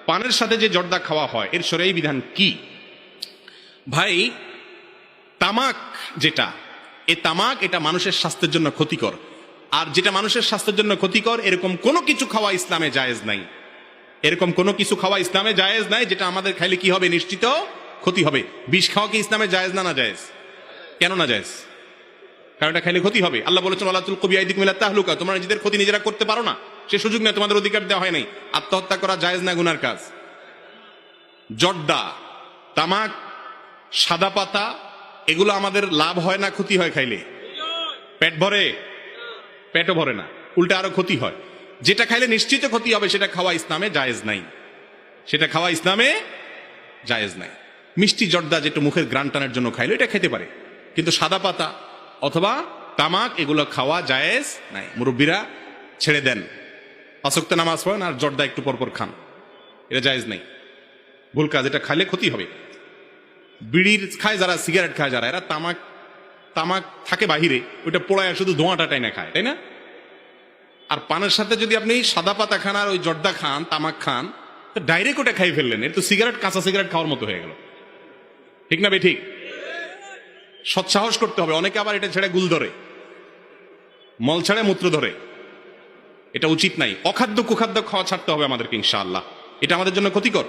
পানের সাথে যে জর্দা খাওয়া হয় এর শরীয়ী বিধান কি? ভাই, তামাক যেটা, এই তামাক এটা মানুষের স্বাস্থ্যের জন্য ক্ষতিকর। আর যেটা মানুষের স্বাস্থ্যের জন্য ক্ষতিকর এরকম কোনো কিছু খাওয়া ইসলামে জায়েজ নাই। এরকম কোনো কিছু খাওয়া ইসলামে জায়েজ নাই যেটা আমাদের খাইলে কি হবে, নিশ্চিত ক্ষতি হবে। বিষ খাওয়া কি ইসলামে জায়েজ না? না জায়েজ। কেন না জায়েজ? কারণ এটা খাইলে ক্ষতি হবে। আল্লাহ বলেছেন ওয়ালা তুলকু বিআইদিকুম ইলা তাহলুকা, তোমরা নিজেদের ক্ষতি নিজেরা করতে পারো না, সে সুযোগ নেই, তোমাদের অধিকার দেওয়া হয় নাই। আত্মহত্যা করা জায়েজ না গুনার কাজ? জর্দা, তামাক, সাদা পাতা, এগুলো আমাদের লাভ হয় না ক্ষতি হয় খাইলে? পেট ভরে? পেটও ভরে না, উল্টা আরো ক্ষতি হয়। যেটা খাইলে নিশ্চিত ক্ষতি হবে সেটা খাওয়া ইসলামে জায়েজ নাই, সেটা খাওয়া ইসলামে জায়েজ নাই। মিষ্টি জর্দা যেটা মুখের গ্রান টানের জন্য খাইলো এটা খেতে পারে, কিন্তু সাদা পাতা অথবা তামাক এগুলো খাওয়া জায়েজ নাই। মুরব্বীরা ছেড়ে দেন, পাঁচ ওয়াক্ত নামাজ পড়েন আর জর্দা একটু পরপর খান, এটা জায়েজ নাই, ভুল কাজ, এটা খাইলে ক্ষতি হবে। বিড়ির খায় যারা, সিগারেট খায় যারা, এরা তামাক তামাক থাকে বাহিরে, ওইটা পোড়ায় শুধু ধোঁয়াটা টাইনা খায়, তাই না? আর পানের সাথে যদি আপনি সাদা পাতা খান আর ওই জর্দা খান, তামাক খান, তো ডাইরেক্ট ওটা খাই ফেললেন, এটা তো সিগারেট, কাঁচা সিগারেট খাওয়ার মতো হয়ে গেল, ঠিক না? ঠিক। সৎসাহস করতে হবে। অনেকে আবার এটা ছেড়ে গুল ধরে, মল ছেড়ে মূত্র ধরে, এটা উচিত নাই। অখাদ্য কুখাদ্য খাওয়া ছাড়তে হবে আমাদেরকে ইনশাআল্লাহ, এটা আমাদের জন্য ক্ষতিকর।